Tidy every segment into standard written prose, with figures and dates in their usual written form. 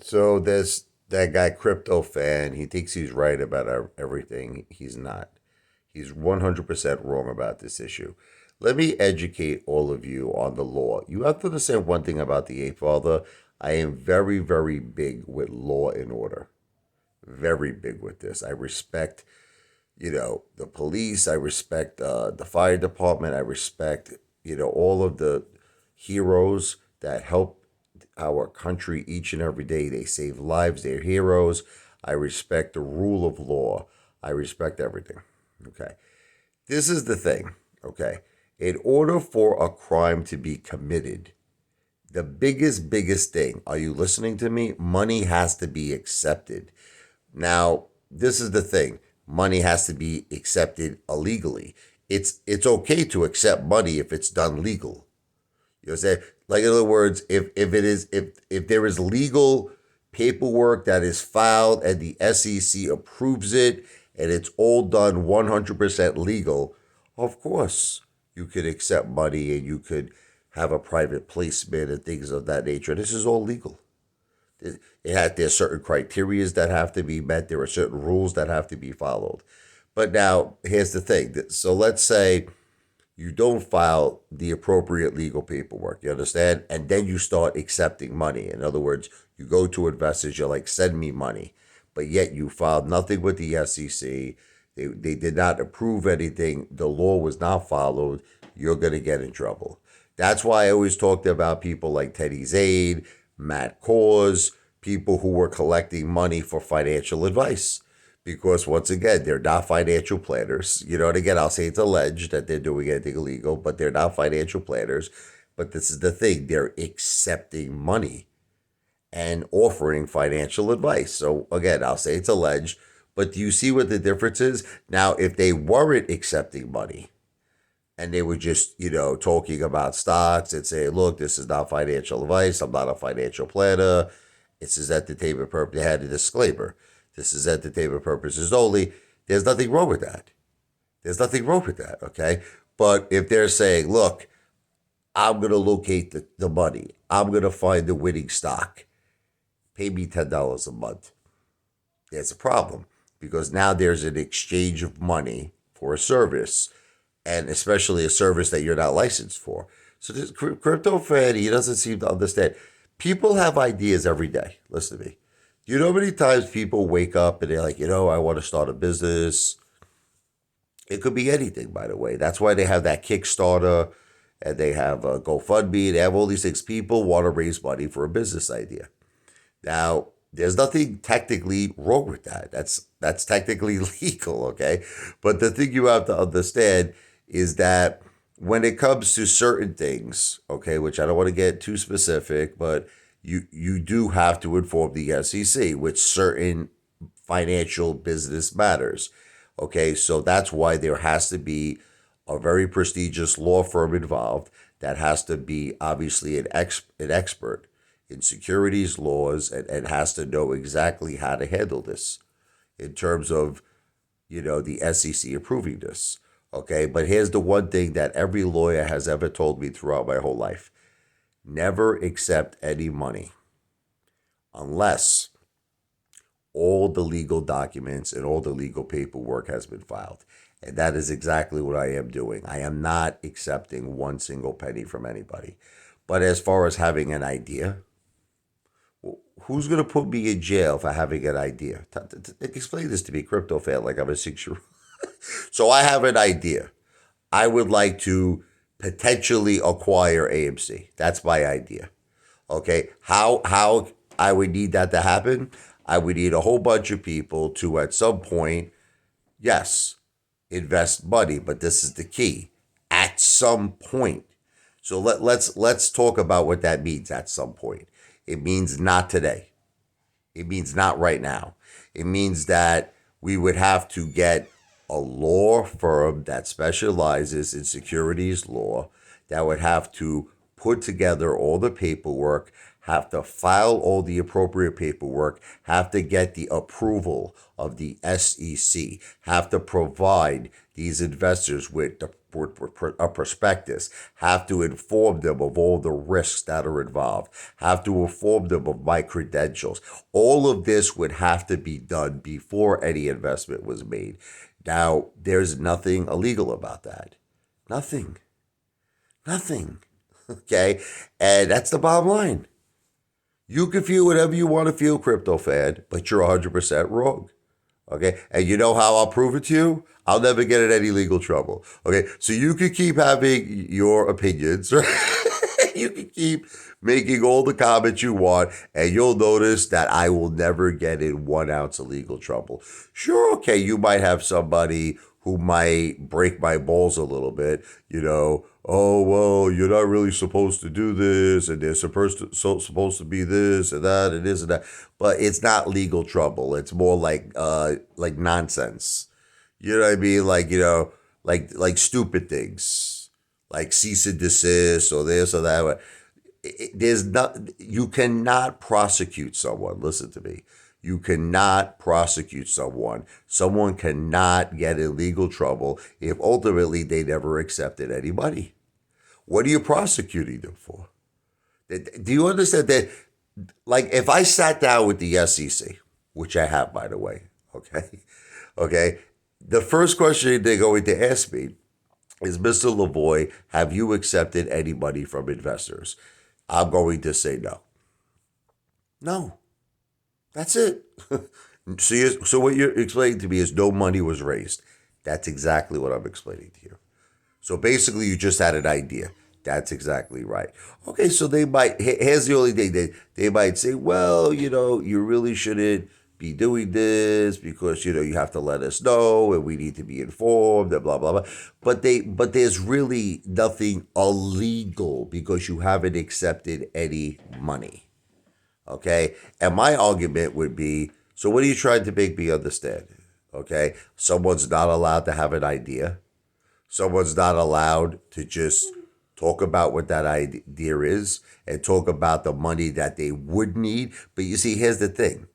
So there's that guy, Crypto Fan. He thinks he's right about everything. He's not. He's 100% wrong about this issue. Let me educate all of you on the law. You have to understand one thing about the Apefather. I am very, very big with law and order. Very big with this. I respect, the police. I respect the fire department. I respect, all of the heroes that help our country each and every day. They save lives. They're heroes. I respect the rule of law. I respect everything. Okay. This is the thing. Okay. In order for a crime to be committed, the biggest thing, are you listening to me? Money has to be accepted. Now, this is the thing. Money has to be accepted illegally. It's okay to accept money if it's done legal. You know what I'm saying? Like in other words, if there is legal paperwork that is filed and the SEC approves it and it's all done 100% legal, of course you could accept money and you could have a private placement and things of that nature. This is all legal. There's certain criterias that have to be met. There are certain rules that have to be followed. But now here's the thing. So let's say you don't file the appropriate legal paperwork. You understand? And then you start accepting money. In other words, you go to investors, you're like, send me money. But yet you filed nothing with the SEC. They did not approve anything. The law was not followed. You're going to get in trouble. That's why I always talked about people like Teddy Zaid, Matt Cause, people who were collecting money for financial advice because once again, they're not financial planners. And again, I'll say it's alleged that they're doing anything illegal, but they're not financial planners. But this is the thing, they're accepting money and offering financial advice. So again, I'll say it's alleged, but do you see what the difference is? Now, if they weren't accepting money and they were just, talking about stocks and saying, look, this is not financial advice, I'm not a financial planner, this is entertainment purpose, they had a disclaimer. This is entertainment purposes only. There's nothing wrong with that. There's nothing wrong with that, okay? But if they're saying, look, I'm going to locate the money, I'm going to find the winning stock, pay me $10 a month, there's a problem because now there's an exchange of money for a service, and especially a service that you're not licensed for. So this crypto fan, he doesn't seem to understand. People have ideas every day. Listen to me. You know how many times people wake up and they're like, I want to start a business. It could be anything, by the way. That's why they have that Kickstarter and they have a GoFundMe. They have all these things. People want to raise money for a business idea. Now, there's nothing technically wrong with that. That's technically legal, okay? But the thing you have to understand is that when it comes to certain things, okay, which I don't want to get too specific, but you do have to inform the SEC with certain financial business matters. Okay, so that's why there has to be a very prestigious law firm involved that has to be obviously an expert in securities laws and has to know exactly how to handle this in terms of, the SEC approving this. Okay, but here's the one thing that every lawyer has ever told me throughout my whole life: never accept any money unless all the legal documents and all the legal paperwork has been filed. And that is exactly what I am doing. I am not accepting one single penny from anybody. But as far as having an idea, who's going to put me in jail for having an idea? Explain this to me, crypto fan, like I'm a 6 year old. So I have an idea. I would like to potentially acquire AMC. That's my idea. Okay. How I would need that to happen? I would need a whole bunch of people to at some point, yes, invest money, but this is the key. At some point. So let's talk about what that means at some point. It means not today. It means not right now. It means that we would have to get a law firm that specializes in securities law that would have to put together all the paperwork, have to file all the appropriate paperwork, have to get the approval of the SEC, have to provide these investors with the a prospectus, have to inform them of all the risks that are involved, have to inform them of my credentials. All of this would have to be done before any investment was made. Now, there's nothing illegal about that. Nothing. Nothing. Okay? And that's the bottom line. You can feel whatever you want to feel, crypto fan, but you're 100% wrong. Okay? And you know how I'll prove it to you? I'll never get in any legal trouble. Okay? So you can keep having your opinions, right? You can keep making all the comments you want, and you'll notice that I will never get in 1 ounce of legal trouble. Sure, okay, you might have somebody who might break my balls a little bit, oh, well, you're not really supposed to do this, and they're supposed to be this and that and this and that. But it's not legal trouble. It's more like nonsense. You know what I mean? Like stupid things, like cease and desist or this or that. You cannot prosecute someone. Listen to me. You cannot prosecute someone. Someone cannot get in legal trouble if ultimately they never accepted any money. What are you prosecuting them for? Do you understand that? Like, if I sat down with the SEC, which I have, by the way, okay, the first question they're going to ask me is, Mr. Lavoie, have you accepted any money from investors? I'm going to say no. No. That's it. So what you're explaining to me is no money was raised. That's exactly what I'm explaining to you. So basically, you just had an idea. That's exactly right. Okay, so here's the only thing, they might say, well, you really shouldn't be doing this because, you have to let us know and we need to be informed and blah, blah, blah. But there's really nothing illegal because you haven't accepted any money. Okay? And my argument would be, so what are you trying to make me understand? Okay? Someone's not allowed to have an idea. Someone's not allowed to just talk about what that idea is and talk about the money that they would need. But you see, here's the thing.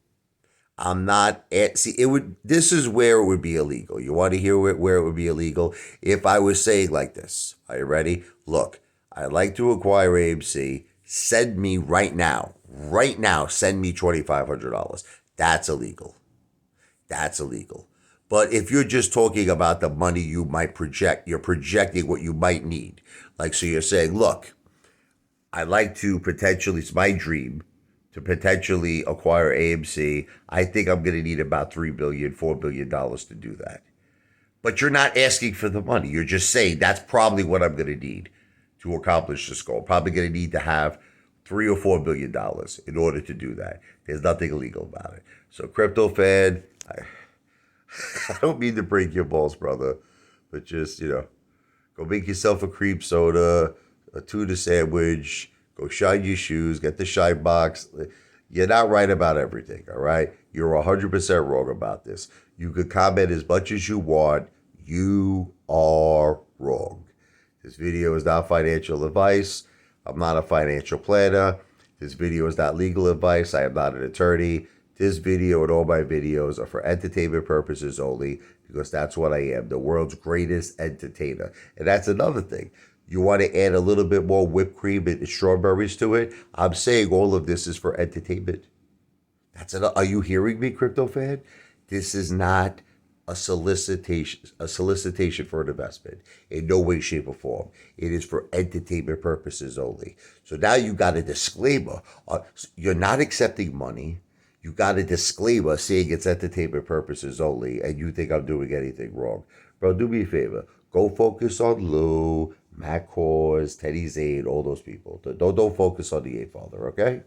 This is where it would be illegal. You want to hear where it would be illegal? If I was saying like this, are you ready? Look, I'd like to acquire AMC. Send me right now, send me $2,500. That's illegal. That's illegal. But if you're just talking about the money you might project, you're projecting what you might need. Like, so you're saying, look, I'd like to potentially, it's my dream to potentially acquire AMC. I think I'm going to need about $3 billion, $4 billion to do that. But you're not asking for the money. You're just saying that's probably what I'm going to need to accomplish this goal. Probably going to need to have $3 or $4 billion in order to do that. There's nothing illegal about it. So, crypto fan, I don't mean to break your balls, brother, but just, go make yourself a cream soda, a tuna sandwich, go shine your shoes, get the shine box. You're not right about everything, all right? You're 100% wrong about this. You could comment as much as you want. You are wrong. This video is not financial advice. I'm not a financial planner. This video is not legal advice. I am not an attorney. This video and all my videos are for entertainment purposes only because that's what I am, the world's greatest entertainer. And that's another thing. You want to add a little bit more whipped cream and strawberries to it? I'm saying all of this is for entertainment. Are you hearing me, crypto fan? This is not a solicitation for an investment in no way, shape, or form. It is for entertainment purposes only. So now you got a disclaimer. You're not accepting money. You got a disclaimer saying it's entertainment purposes only, and you think I'm doing anything wrong. Bro, do me a favor. Go focus on Lou, Matt Kors, Teddy Zane, all those people. Don't focus on the Apefather, okay?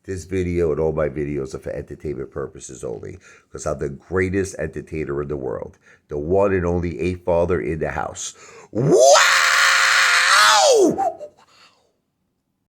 This video and all my videos are for entertainment purposes only because I'm the greatest entertainer in the world. The one and only Apefather in the house. Wow!